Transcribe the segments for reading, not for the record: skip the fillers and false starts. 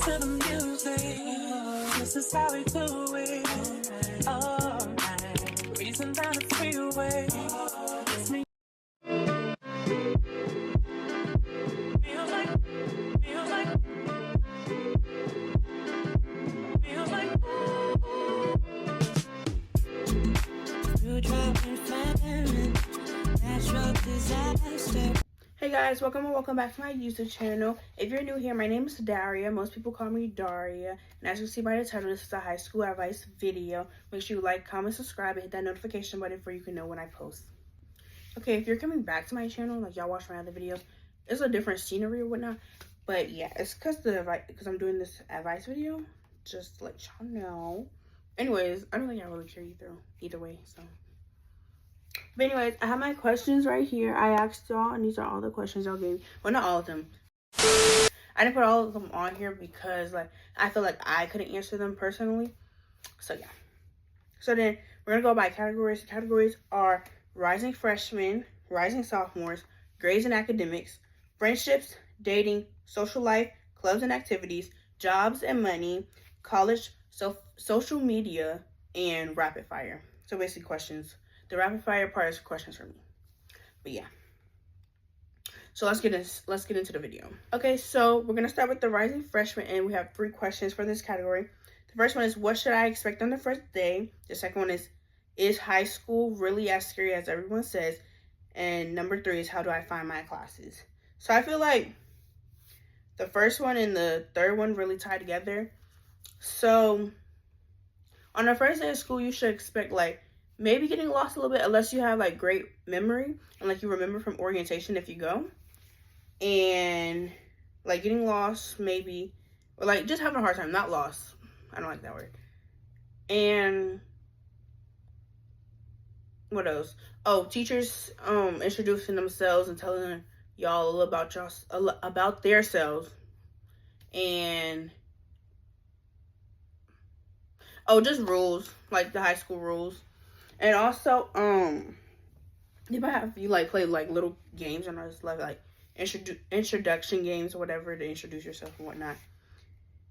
to the music. This is how we do it. All night. Reason down the freeway. It's me. Feels like, feels like, feels like. You dropping fire, natural disaster. Hey guys, welcome back to my YouTube channel. If you're new here, my name is Daria. Most people call me Daria. And as you see by the title, this is a high school advice video. Make sure you like, comment, subscribe, and hit that notification button so you can know when I post. Okay, if you're coming back to my channel, like y'all watch my other videos, it's a different scenery or whatnot. But yeah, it's because I'm doing this advice video. Just to let y'all know. Anyways, I don't think I really care either way, so. But anyways, I have my questions right here. I asked y'all, and these are all the questions y'all gave me. Well, not all of them. I didn't put all of them on here because, like, I feel like I couldn't answer them personally. So, yeah. So, then, we're going to go by categories. The categories are rising freshmen, rising sophomores, grades and academics, friendships, dating, social life, clubs and activities, jobs and money, college, social media, and rapid fire. So, basically, questions. The rapid fire part is questions for me. But yeah. So let's get into the video. Okay, so we're gonna start with the rising freshman, and we have 3 questions for this category. The first one is, what should I expect on the first day? The second one is high school really as scary as everyone says? And number 3 is, how do I find my classes? So I feel like the first one and the third one really tie together. So on the first day of school, you should expect like maybe getting lost a little bit, unless you have like great memory and like you remember from orientation if you go, and like getting lost maybe, or like just having a hard time, not lost. I don't like that word. And what else? Oh, teachers introducing themselves and telling y'all about their selves, and oh, just rules, like the high school rules. And also, they might have you like play like little games, and I just like introduction games or whatever to introduce yourself and whatnot.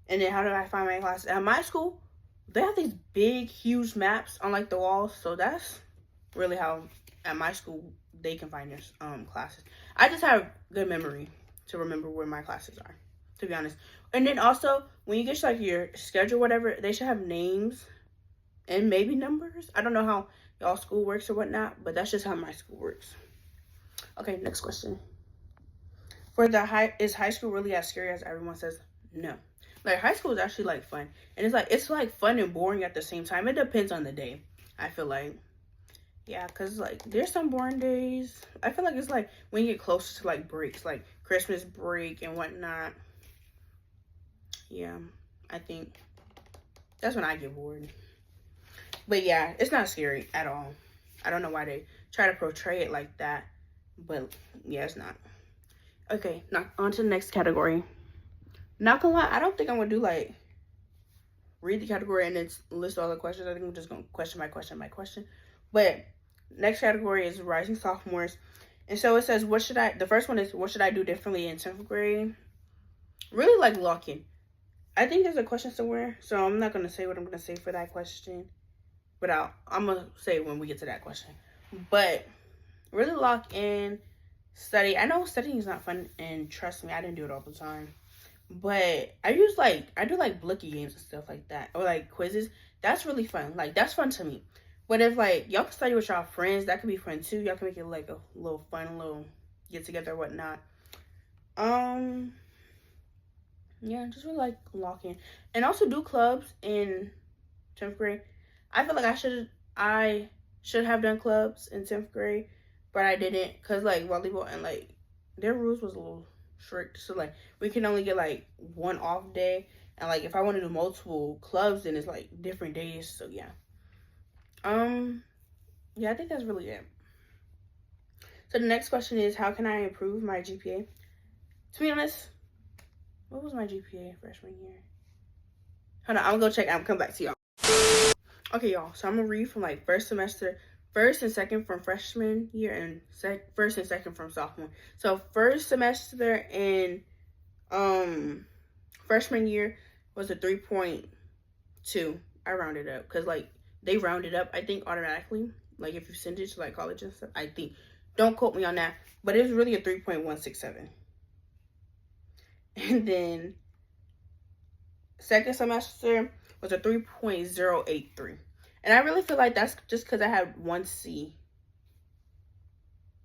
And then, how do I find my classes? At my school, they have these big, huge maps on like the walls, so that's really how at my school they can find their classes. I just have good memory to remember where my classes are, to be honest. And then also, when you get like your schedule, whatever, they should have names and maybe numbers. I don't know how y'all school works or whatnot, but that's just how my school works. Okay, next question. For the is high school really as scary as everyone says? No. Like, high school is actually like fun, and it's like fun and boring at the same time. It depends on the day, I feel like. Yeah, because like there's some boring days. I feel like it's like when you get closer to like breaks, like Christmas break and whatnot. Yeah, I think that's when I get bored. But yeah, it's not scary at all. I don't know why they try to portray it like that, but yeah, it's not. Okay, now on to the next category. Not gonna lie, I don't think I'm gonna do like read the category and then list all the questions. I think I'm just gonna question by question by question. But next category is rising sophomores. And so it says, the first one is, what should I do differently in 10th grade? Really like locking. I think there's a question somewhere, so I'm not gonna say what I'm gonna say for that question. But I'm going to say when we get to that question. But really lock in, study. I know studying is not fun, and trust me, I didn't do it all the time. But I do like blicky games and stuff like that. Or like quizzes. That's really fun. Like, that's fun to me. But if like y'all can study with y'all friends, that could be fun too. Y'all can make it like a little fun, little get together or whatnot. Yeah, just really like locking. And also do clubs in 10th grade. I feel like I should have done clubs in 10th grade, but I didn't, because like volleyball and like their rules was a little strict. So like we can only get like one off day, and like if I want to do multiple clubs, then it's like different days. So yeah. Yeah, I think that's really it. So the next question is, how can I improve my GPA? To be honest, what was my GPA freshman year? Hold on, I'm gonna go check. I'm come back to y'all. Okay, y'all, so I'm gonna read from like first and second from freshman year, and first and second from sophomore. So first semester in freshman year, was a 3.2. I rounded up because like they rounded up, I think, automatically. Like if you send it to like college and stuff, I think. Don't quote me on that, but it was really a 3.167. And then second semester was a 3.083. And I really feel like that's just because I had one C.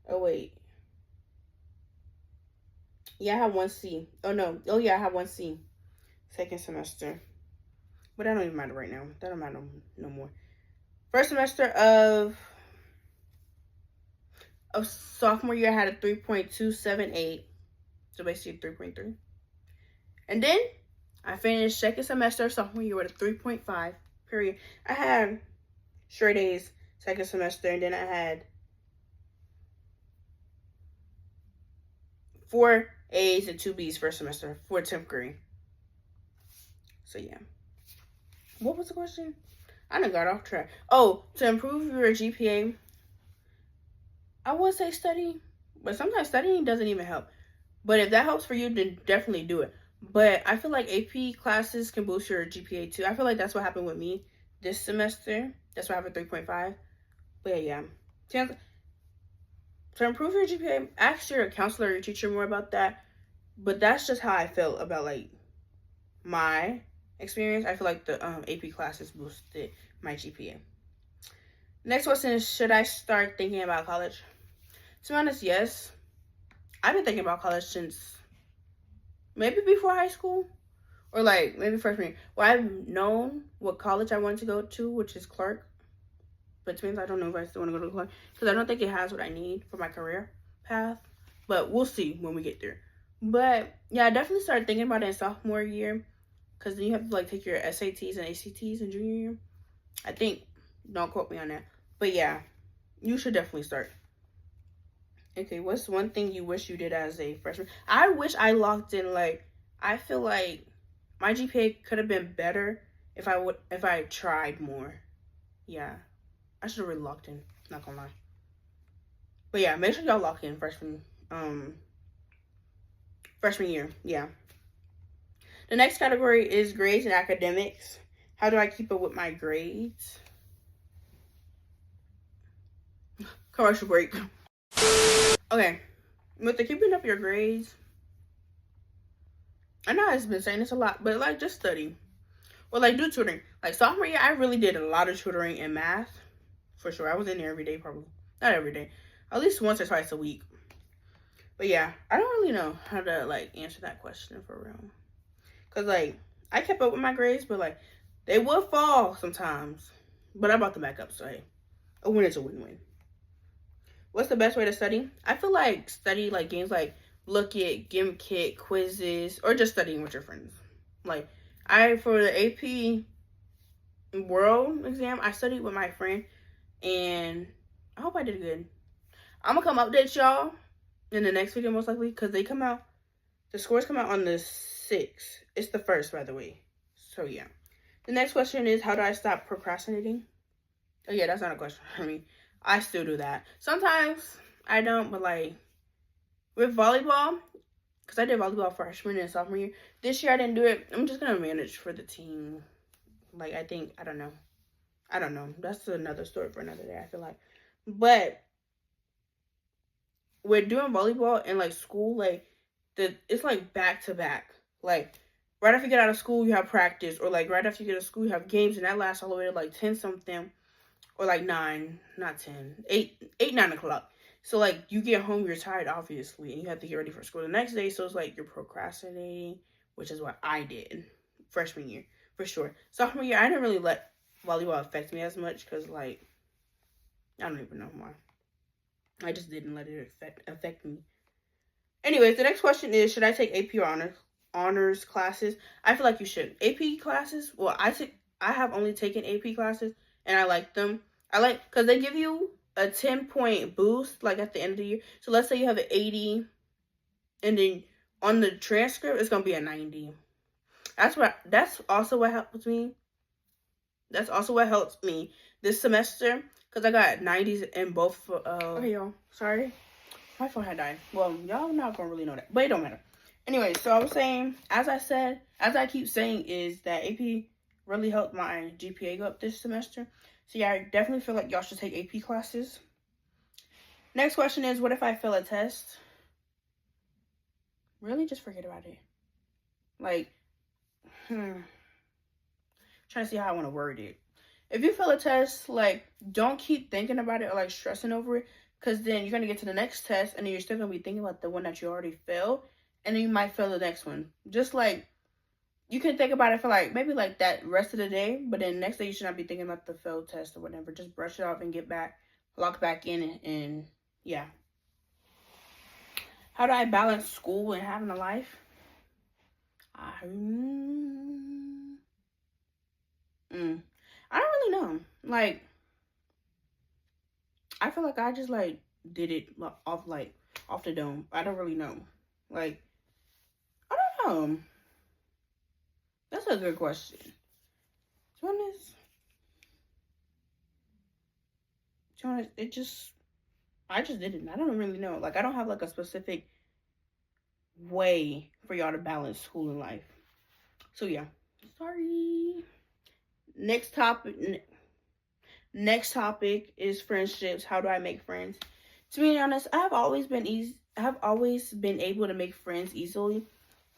Oh, wait. Yeah, I have one C. Oh, no. Oh, yeah, I have one C. Second semester. But that don't even matter right now. That don't matter no more. First semester of sophomore year, I had a 3.278. So basically 3.3. And then I finished second semester of sophomore year with a 3.5, period. I had straight A's second semester, and then I had 4 A's and 2 B's first semester for 10th grade. So yeah. What was the question? I done got off track. Oh, to improve your GPA, I would say study, but sometimes studying doesn't even help. But if that helps for you, then definitely do it. But I feel like AP classes can boost your GPA too. I feel like that's what happened with me this semester. That's why I have a 3.5. But yeah. To improve your GPA, ask your counselor or your teacher more about that. But that's just how I felt about like my experience. I feel like the AP classes boosted my GPA. Next question is, should I start thinking about college? To be honest, yes. I've been thinking about college since maybe before high school or like maybe freshman year. Well, I've known what college I wanted to go to, which is Clark. But to be honest, I don't know if I still want to go to Clark because I don't think it has what I need for my career path. But we'll see when we get there. But yeah, I definitely started thinking about it in sophomore year because then you have to like take your SATs and ACTs in junior year. I think, don't quote me on that. But yeah, you should definitely start. Okay, what's one thing you wish you did as a freshman? I wish I locked in, like, I feel like my GPA could have been better if I tried more. Yeah, I should have really locked in, not gonna lie. But yeah, make sure y'all lock in freshman year, yeah. The next category is grades and academics. How do I keep up with my grades? Commercial break. Okay, with the keeping up your grades, I know I've been saying this a lot, but like just study or like do tutoring. Like sophomore year, I really did a lot of tutoring in math, for sure. I was in there every day, probably not every day, at least once or twice a week. But yeah, I don't really know how to like answer that question for real, cause like I kept up with my grades, but like they would fall sometimes. But I'm about to back up, so hey, a win is a win-win. What's the best way to study? I feel like study like games like Look It, Gim Kit, quizzes, or just studying with your friends. Like for the AP World exam, I studied with my friend, and I hope I did good. I'm gonna come update y'all in the next video most likely because the scores come out on the 6th. It's the 1st, by the way. So yeah. The next question is, how do I stop procrastinating? Oh yeah, that's not a question for me. I still do that. Sometimes I don't, but like with volleyball, because I did volleyball freshman and sophomore year. This year I didn't do it. I'm just going to manage for the team. Like I don't know. That's another story for another day, I feel like. But we're doing volleyball in like school, like it's like back to back. Like right after you get out of school, you have practice, or like right after you get out of school, you have games, and that lasts all the way to like 10 something. Or like 9, not 10, 8, 9 o'clock. So like you get home, you're tired, obviously, and you have to get ready for school the next day. So it's like you're procrastinating, which is what I did freshman year, for sure. Sophomore year, I didn't really let volleyball affect me as much because like, I don't even know why. I just didn't let it affect me. Anyways, the next question is, should I take AP or honors classes? I feel like you should. AP classes, well, I have only taken AP classes, and I like them. Because they give you a 10-point boost, like at the end of the year. So let's say you have an 80, and then on the transcript, it's going to be a 90. That's also what helps me. That's also what helps me this semester, because I got 90s in both. Okay, y'all. Sorry. My phone had died. Well, y'all not going to really know that, but it don't matter. Anyway, so I was saying, as I keep saying, is that AP really helped my GPA go up this semester. So yeah, I definitely feel like y'all should take AP classes. Next question is, what if I fail a test? Really, just forget about it. Like, trying to see how I want to word it. If you fail a test, like, don't keep thinking about it or like stressing over it, because then you're gonna get to the next test and then you're still gonna be thinking about the one that you already failed, and then you might fail the next one. Just like, you can think about it for like maybe like that rest of the day, but then next day you should not be thinking about the failed test or whatever. Just brush it off and get back, lock back in, and yeah. How do I balance school and having a life? I don't really know. Like, I feel like I just like did it off the dome. I don't really know. Like, I don't know. That's a good question. To be honest, I just did it. I don't really know. Like, I don't have like a specific way for y'all to balance school and life. So yeah, sorry. Next topic is friendships. How do I make friends? To be honest, I have always been able to make friends easily,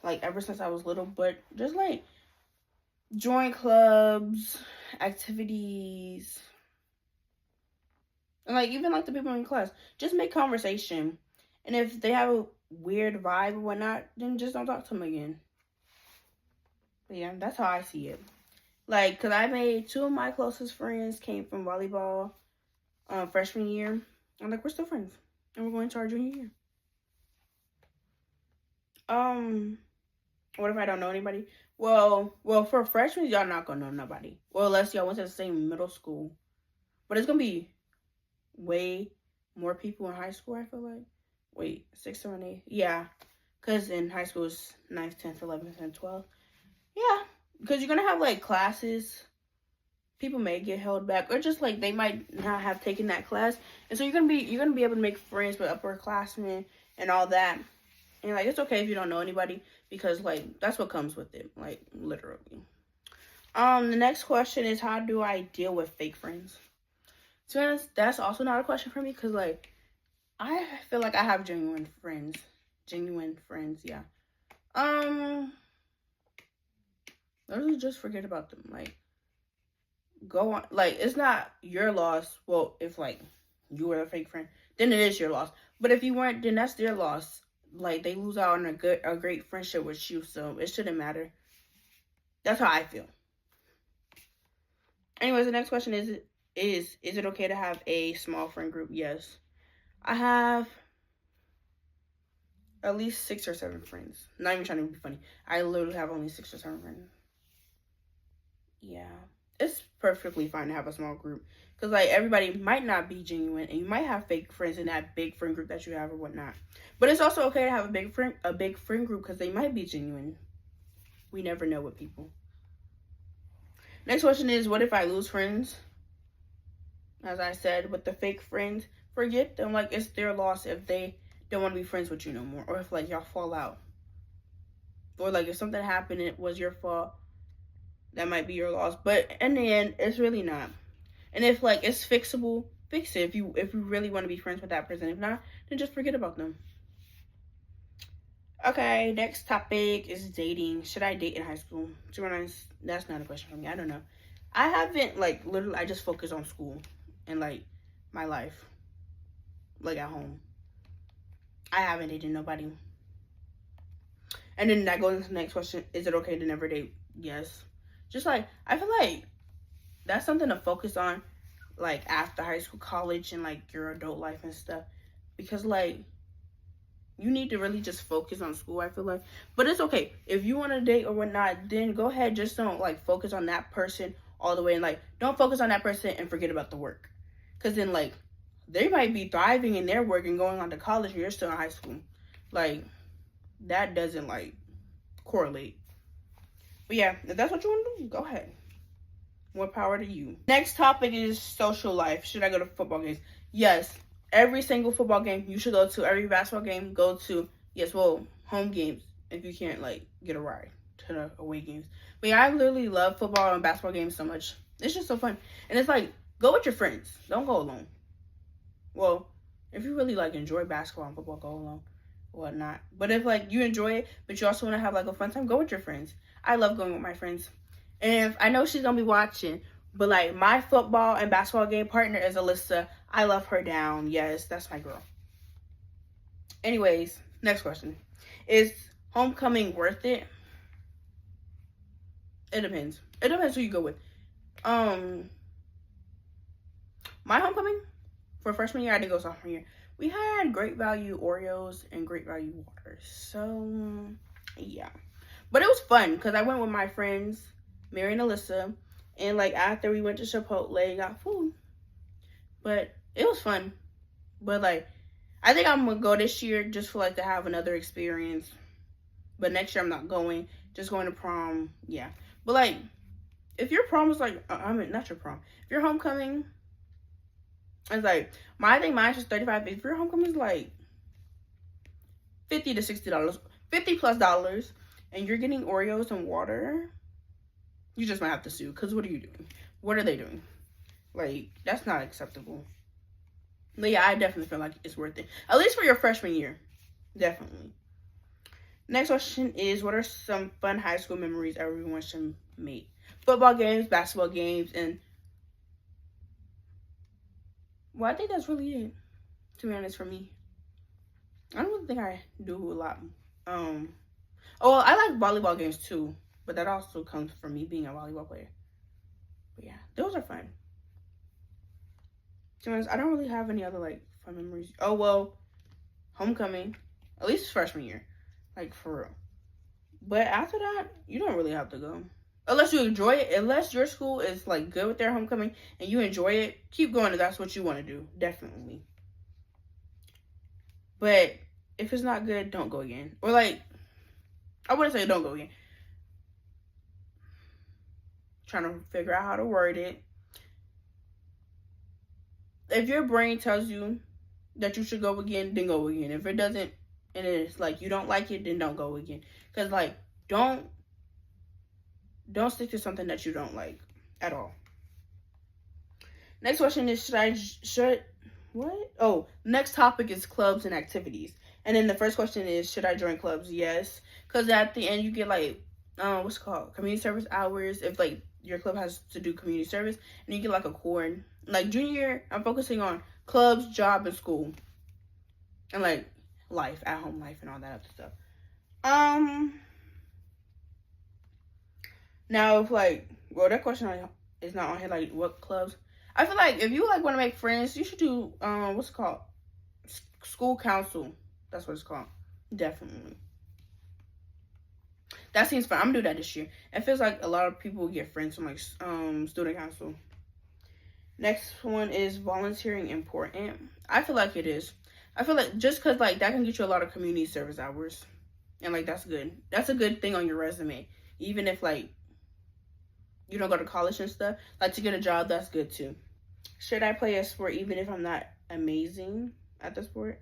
like ever since I was little. But just like join clubs, activities, and like even like the people in class, just make conversation. And if they have a weird vibe or whatnot, then just don't talk to them again. But yeah, that's how I see it. Like, cause I made 2 of my closest friends came from volleyball, freshman year. I'm like, we're still friends, and we're going to our junior year. What if I don't know anybody? Well, for freshmen, y'all not gonna know nobody. Well, unless y'all went to the same middle school, but it's gonna be way more people in high school. I feel like. Wait, 6, 7, 8. Yeah, cause in high school it's 9th, 10th, 11th, and 12th. Yeah. Because you're gonna have like classes, people may get held back, or just like they might not have taken that class, and so you're gonna be able to make friends with upperclassmen and all that. And like, it's okay if you don't know anybody, because like that's what comes with it, like literally. The next question is, how do I deal with fake friends? To be honest, that's also not a question for me, because like I feel like I have genuine friends, yeah. Literally just forget about them. Like, go on. Like, it's not your loss. Well, if like you were a fake friend, then it is your loss. But if you weren't, then that's their loss. Like, they lose out on a great friendship with you, so it shouldn't matter. That's how I feel. Anyways, the next question is it okay to have a small friend group? Yes. I have at least 6 or 7 friends. Not even trying to be funny. I literally have only 6 or 7 friends. Yeah, it's perfectly fine to have a small group, because like everybody might not be genuine, and you might have fake friends in that big friend group that you have or whatnot. But it's also okay to have a big friend group, because they might be genuine. We never know with people. Next question is, what if I lose friends? As I said, with the fake friends, forget them. Like, it's their loss if they don't want to be friends with you no more, or if like y'all fall out, or like if something happened and it was your fault. That might be your loss, but in the end, it's really not. And if like it's fixable, fix it. If you really want to be friends with that person, if not, then just forget about them. Okay, next topic is dating. Should I date in high school? To be honest, that's not a question for me. I don't know. I haven't like literally. I just focus on school and like my life, like at home. I haven't dated nobody. And then that goes into the next question: is it okay to never date? Yes. Just like, I feel like that's something to focus on, like after high school, college, and like your adult life and stuff, because like you need to really just focus on school, I feel like. But it's okay if you want to date or whatnot, then go ahead. Just don't like focus on that person all the way, and like don't focus on that person and forget about the work, because then like they might be thriving in their work and going on to college and you're still in high school. Like, that doesn't like correlate. But yeah, if that's what you want to do, go ahead. More power to you. Next topic is social life. Should I go to football games? Yes. Every single football game you should go to. Every basketball game, go to. Yes, well, home games. if you can't like get a ride to the away games. But yeah, I literally love football and basketball games so much. It's just so fun. And it's like, go with your friends. Don't go alone. Well, if you really like enjoy basketball and football, go alone. Whatnot. But if like you enjoy it, but you also want to have like a fun time, go with your friends. I love going with my friends. And if, I know she's gonna be watching, but like my football and basketball game partner is Alyssa. I love her down. Yes, that's my girl. Anyways, next question. Is homecoming worth it? It depends. It depends who you go with. My homecoming for freshman year, I didn't go sophomore year. We had Great Value Oreos and Great Value water. So, yeah. But it was fun because I went with my friends, Mary and Alyssa. And, like, after we went to Chipotle and got food. But it was fun. But, like, I think I'm going to go this year just for, like, to have another experience. But next year I'm not going. Just going to prom. Yeah. But, like, if your prom was, like, not your prom. If your homecoming... It's like, I think mine was $35. If your homecoming is like $50 to $60, $50+ and you're getting Oreos and water, you just might have to sue. Because what are you doing? What are they doing? Like, that's not acceptable. But yeah, I definitely feel like it's worth it. At least for your freshman year. Definitely. Next question is, what are some fun high school memories everyone should make? Football games, basketball games, and... Well, I think that's really it, to be honest, for me. I don't really think I do a lot. Oh, well, I like volleyball games too, but that also comes from me being a volleyball player. But yeah, those are fun. To be honest, I don't really have any other, like, fun memories. Oh, well, homecoming, at least freshman year, like, for real. But after that, you don't really have to go. Unless you enjoy it, unless your school is, like, good with their homecoming and you enjoy it, keep going if that's what you want to do. Definitely. But if it's not good, don't go again. Or, like, I wouldn't say don't go again. Trying to figure out how to word it. If your brain tells you that you should go again, then go again. If it doesn't, and it's like you don't like it, then don't go again. Because, like, don't stick to something that you don't like at all. Next question is, next topic is clubs and activities. And then the first question is, should I join clubs? Yes. Because at the end, you get, like, what's it called? Community service hours. If, like, your club has to do community service. And you get, like, a cord. Like, junior year, I'm focusing on clubs, job, and school. And, like, life, at-home life, and all that other stuff. Now, if, like, well, that question is not on here, like, what clubs? I feel like if you, like, want to make friends, you should do, what's it called? School council. That's what it's called. Definitely. That seems fun. I'm going to do that this year. It feels like a lot of people get friends from, like, student council. Next one is volunteering important. I feel like it is. I feel like just because, like, that can get you a lot of community service hours. And, like, that's good. That's a good thing on your resume. Even if, like, you don't go to college and stuff. Like, to get a job, that's good too. Should I play a sport even if I'm not amazing at the sport?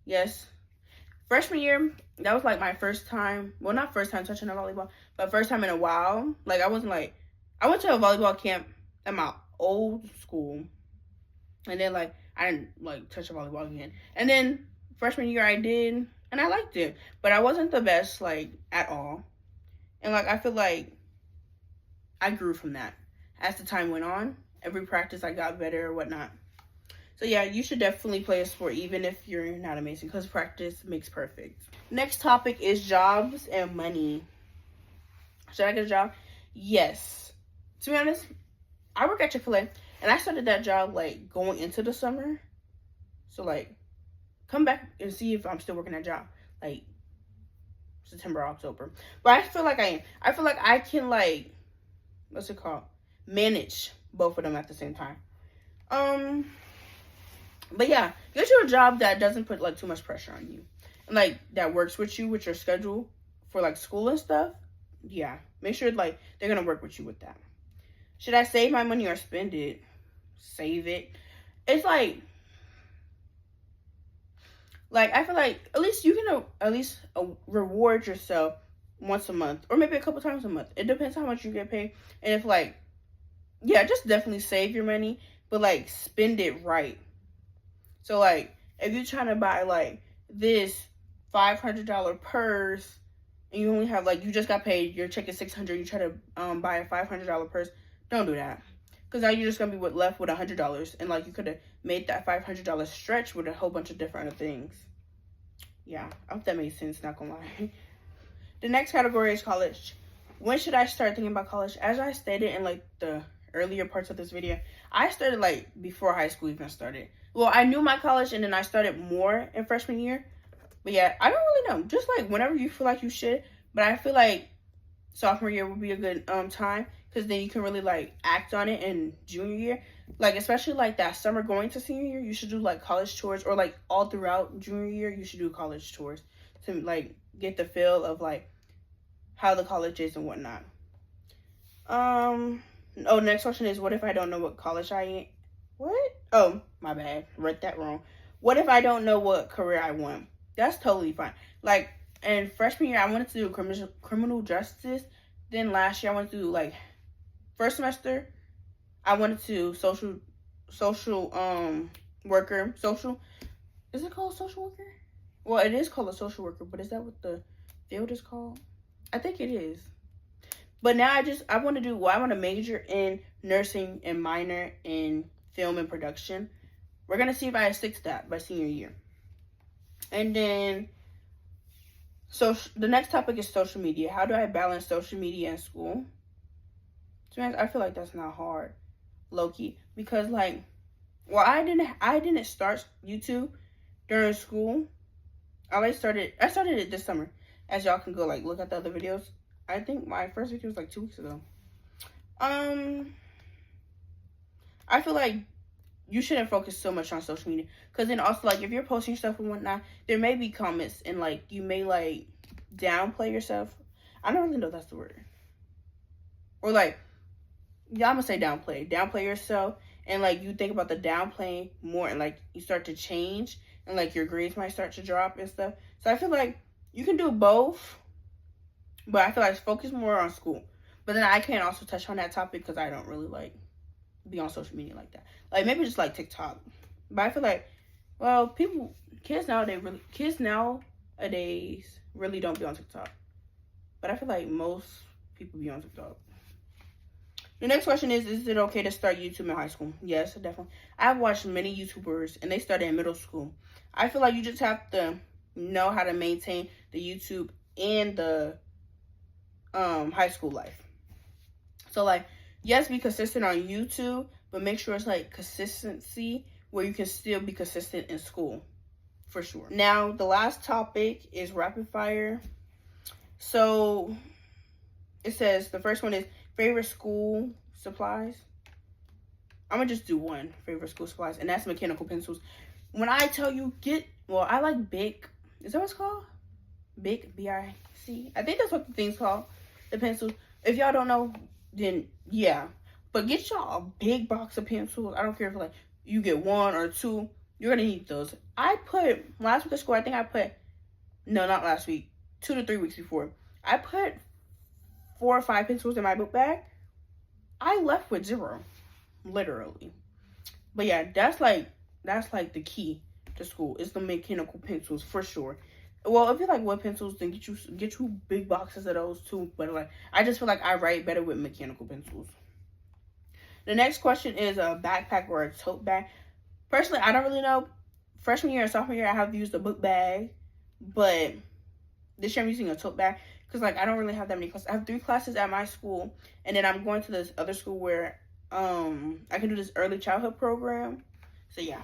Yes. Freshman year, that was, like, my first time. Well, not first time touching a volleyball, but first time in a while. Like, I wasn't, like... I went to a volleyball camp at my old school. And then, like, I didn't, like, touch a volleyball again. And then, freshman year, I did. And I liked it. But I wasn't the best, like, at all. And, like, I feel like I grew from that. As the time went on, every practice I got better or whatnot. So, yeah, you should definitely play a sport even if you're not amazing, because practice makes perfect. Next topic is jobs and money. Should I get a job? Yes. To be honest, I work at Chick-fil-A, and I started that job, like, going into the summer. So, like, come back and see if I'm still working that job. Like, September, October. But I feel like I am. I feel like I can, like, what's it called? Manage both of them at the same time. But yeah, get you a job that doesn't put, like, too much pressure on you. And, like, that works with you, with your schedule for, like, school and stuff. Yeah. Make sure, like, they're going to work with you with that. Should I save my money or spend it? Save it. It's like, Like, I feel like at least you can reward yourself once a month or maybe a couple times a month. It depends how much you get paid. And if, like, yeah, just definitely save your money, but, like, spend it right. So, like, if you're trying to buy, like, this $500 purse and you only have, like, you just got paid, your check is $600, you try to buy a $500 purse, don't do that. Because now you're just going to be left with $100. And, like, you could have made that $500 stretch with a whole bunch of different things. Yeah, I hope that made sense, not going to lie. The next category is college. When should I start thinking about college? As I stated in, like, the earlier parts of this video, I started, like, before high school even started. Well, I knew my college, and then I started more in freshman year. But, yeah, I don't really know. Just, like, whenever you feel like you should. But I feel like sophomore year would be a good time. Because then you can really, like, act on it in junior year. Like, especially, like, that summer going to senior year, you should do, like, college tours. Or, like, all throughout junior year, you should do college tours. To, like, get the feel of, like, how the college is and whatnot. Next question is, what if I don't know what college I am? What? Oh, my bad. Read that wrong. What if I don't know what career I want? That's totally fine. Like, in freshman year, I wanted to do criminal justice. Then last year, I wanted to do, like, first semester, I wanted to social worker. Is it called social worker? Well, it is called a social worker, but is that what the field is called? I think it is. But now I want to major in nursing and minor in film and production. We're going to see if I stick to that by senior year. And then, so the next topic is social media. How do I balance social media and school? I feel like that's not hard, low-key, because, like, well, I didn't start YouTube during school. I started it this summer, as y'all can go, like, look at the other videos. I think my first video was, like, 2 weeks ago. I feel like you shouldn't focus so much on social media, because then also, like, if you're posting stuff and whatnot, there may be comments, and, like, you may, like, downplay yourself. I don't really know if that's the word. Or, like, yeah, I'm gonna say downplay yourself, and, like, you think about the downplaying more, and, like, you start to change, and, like, your grades might start to drop and stuff. So I feel like you can do both, but I feel like focus more on school. But then I can't also touch on that topic because I don't really, like, be on social media like that. Like, maybe just, like, TikTok. But I feel like, well, kids nowadays really don't be on TikTok. But I feel like most people be on TikTok. The next question is it okay to start YouTube in high school? Yes, definitely. I've watched many YouTubers, and they started in middle school. I feel like you just have to know how to maintain the YouTube and the high school life. So, like, yes, be consistent on YouTube, but make sure it's, like, consistency where you can still be consistent in school, for sure. Now, the last topic is rapid fire. So, it says, the first one is favorite school supplies. I'm gonna just do one, favorite school supplies, and that's mechanical pencils. When I tell you I like Bic. Is that what it's called? Bic, B-I-C. I think that's what the thing's called, the pencils. If y'all don't know, then yeah. But get y'all a big box of pencils. I don't care if, like, you get one or two. You're gonna need those. Last week of school, not last week, 2 to 3 weeks before, I put 4 or 5 pencils in my book bag. I left with 0, literally. But yeah, that's like the key to school is the mechanical pencils, for sure. Well, if you like wood pencils, then get you big boxes of those too. But, like, I just feel like I write better with mechanical pencils. The next question is a backpack or a tote bag. Personally, I don't really know. Freshman year and sophomore year, I have used a book bag, but this year I'm using a tote bag. Because, like, I don't really have that many classes. I have 3 classes at my school. And then I'm going to this other school where I can do this early childhood program. So, yeah.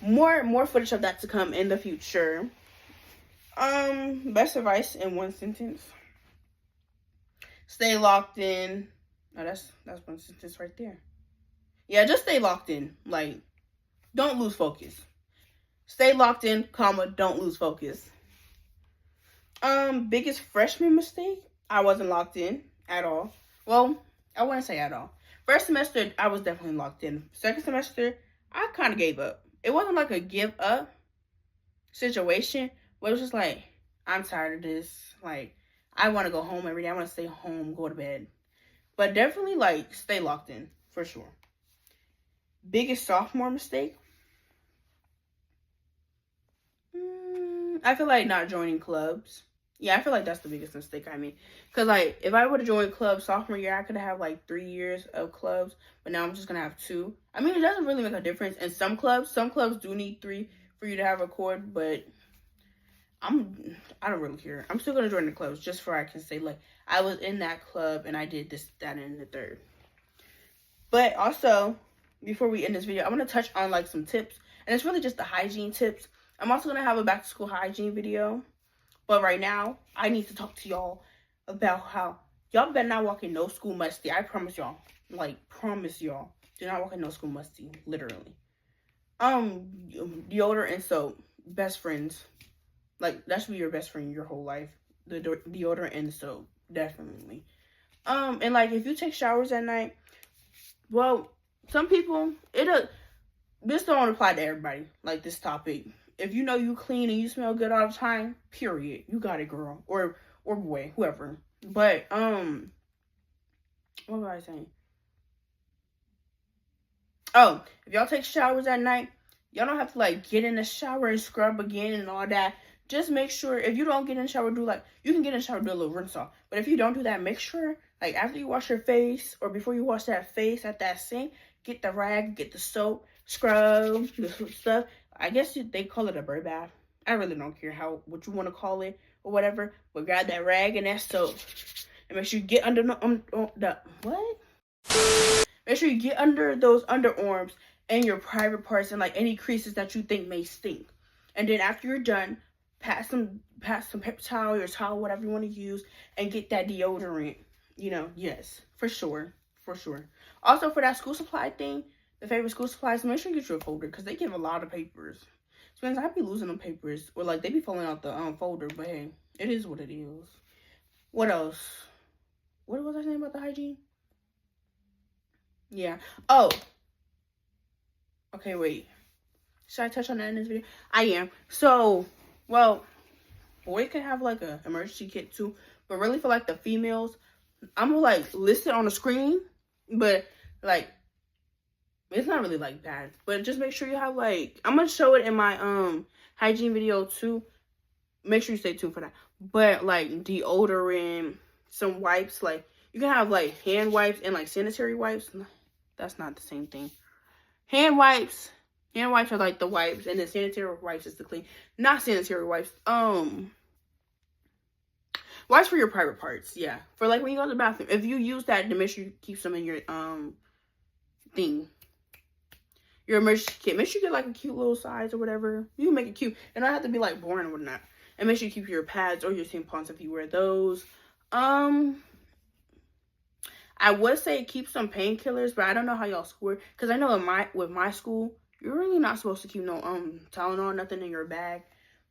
More footage of that to come in the future. Best advice in one sentence. Stay locked in. Oh, that's one sentence right there. Yeah, just stay locked in. Like, don't lose focus. Stay locked in, don't lose focus. Biggest freshman mistake? I wasn't locked in at all. Well, I wouldn't say at all. First semester, I was definitely locked in. Second semester, I kind of gave up. It wasn't like a give up, situation, but it was just like, I'm tired of this. Like, I want to go home every day. I want to stay home, go to bed. But definitely, like, stay locked in, for sure. Biggest sophomore mistake? I feel like not joining clubs. Yeah, I feel like that's the biggest mistake I made. Because, like, if I would have joined clubs sophomore year, I could have, like, 3 years of clubs. But now I'm just going to have 2. I mean, it doesn't really make a difference. In some clubs do need 3 for you to have a cord. But I don't really care. I'm still going to join the clubs just for I can say, like, I was in that club and I did this, that, and the third. But also, before we end this video, I want to touch on, like, some tips. And it's really just the hygiene tips. I'm also going to have a back to school hygiene video. But right now, I need to talk to y'all about how y'all better not walk in no school musty. I promise y'all. Like, promise y'all. Do not walk in no school musty. Literally. Deodorant and soap. Best friends. Like, that should be your best friend your whole life. The deodorant and soap. Definitely. And, like, if you take showers at night, well, some people, this don't apply to everybody, like this topic. If you know you clean and you smell good all the time, period, you got it, girl, or boy, whoever. But what was I saying? Oh, if y'all take showers at night, y'all don't have to like get in the shower and scrub again and all that. Just make sure if you don't get in the shower, you can get in the shower, do a little rinse off. But if you don't do that, make sure like after you wash your face or before you wash that face at that sink, get the rag, get the soap, scrub, the stuff. I guess they call it a bird bath. I really don't care what you want to call it or whatever. But grab that rag and that soap and make sure you get under Make sure you get under those underarms and your private parts and like any creases that you think may stink. And then after you're done, pass some paper towel or towel, whatever you want to use, and get that deodorant. Yes, for sure. Also, for that school supply thing, the favorite school supplies, make sure you get you a folder because they give a lot of papers. Sometimes I be losing them papers or like they be falling out the folder, but hey, it is what it is. What else? What was I saying about the hygiene? Yeah. Oh. Okay, wait. Should I touch on that in this video? I am. So, well, boys can have like a emergency kit too, but really for like the females, I'm gonna like list it on the screen, but like it's not really like bad. But just make sure you have like I'm gonna show it in my hygiene video too. Make sure you stay tuned for that. But like deodorant, some wipes, like you can have like hand wipes and like sanitary wipes. That's not the same thing. Hand wipes are like the wipes, and then sanitary wipes is the clean. Not sanitary wipes. Wipes for your private parts. Yeah, for like when you go to the bathroom. If you use that, then make sure you keep some in your thing. Your emergency kit. Make sure you get like a cute little size or whatever. You can make it cute. It don't have to be like boring or whatnot. And make sure you keep your pads or your tampons if you wear those. I would say keep some painkillers, but I don't know how y'all score. Because I know with my school, you're really not supposed to keep no Tylenol, nothing in your bag.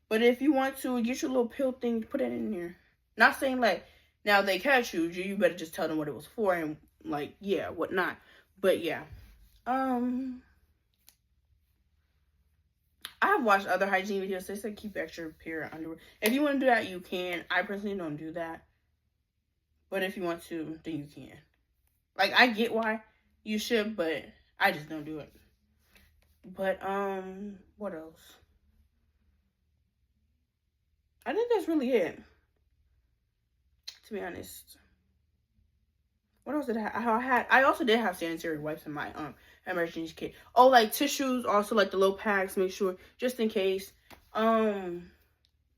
But if you want to, get your little pill thing, put it in there. Not saying like, now they catch you better just tell them what it was for and like, yeah, whatnot. But yeah. I have watched other hygiene videos. They say keep extra pair of underwear. If you want to do that, you can. I personally don't do that. But if you want to, then you can. Like, I get why you should, but I just don't do it. But, what else? I think that's really it. To be honest. What else did I have? I also did have sanitary wipes in my emergency kit. Oh, like tissues, also like the little packs, make sure, just in case.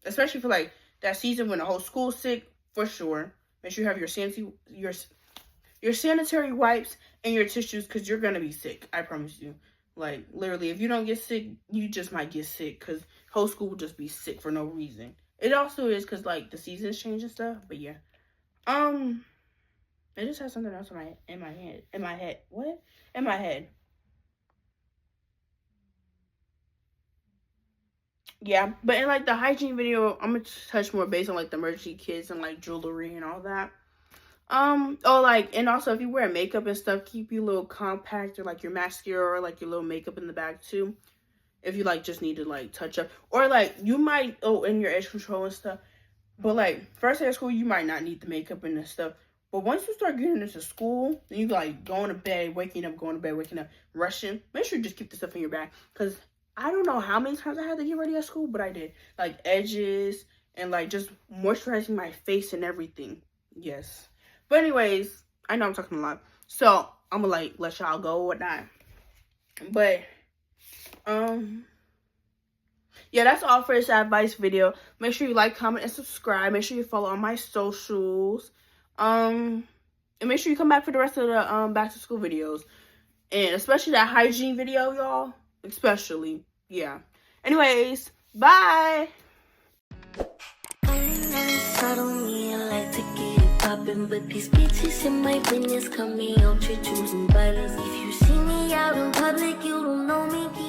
Especially for like that season when the whole school's sick, for sure. Make sure you have your sanitary wipes and your tissues because you're gonna be sick. I promise you. Like literally, if you don't get sick, you just might get sick because whole school will just be sick for no reason. It also is because like the seasons change and stuff. But yeah, I just had something else in my head. What? In my head. Yeah, but in like the hygiene video, I'm gonna touch more based on like the emergency kits and like jewelry and all that. And also if you wear makeup and stuff, keep your little compact or like your mascara or like your little makeup in the bag too. if you like just need to like touch up, or like you might in your edge control and stuff. But like first day of school, you might not need the makeup and this stuff. But once you start getting into school, and you like going to bed, waking up, going to bed, waking up, rushing, make sure you just keep the stuff in your bag. Because I don't know how many times I had to get ready at school, but I did. Like edges and like just moisturizing my face and everything. Yes. But anyways, I know I'm talking a lot. So I'm gonna like let y'all go or whatnot. But yeah, that's all for this advice video. Make sure you like, comment, and subscribe. Make sure you follow on my socials. And make sure you come back for the rest of the back to school videos. And especially that hygiene video, y'all. Especially. Yeah. Anyways, bye. I don't need a like to get it poppin', but these bitches in my business call me out, choosing violence. If you see me out in public, you don't know me.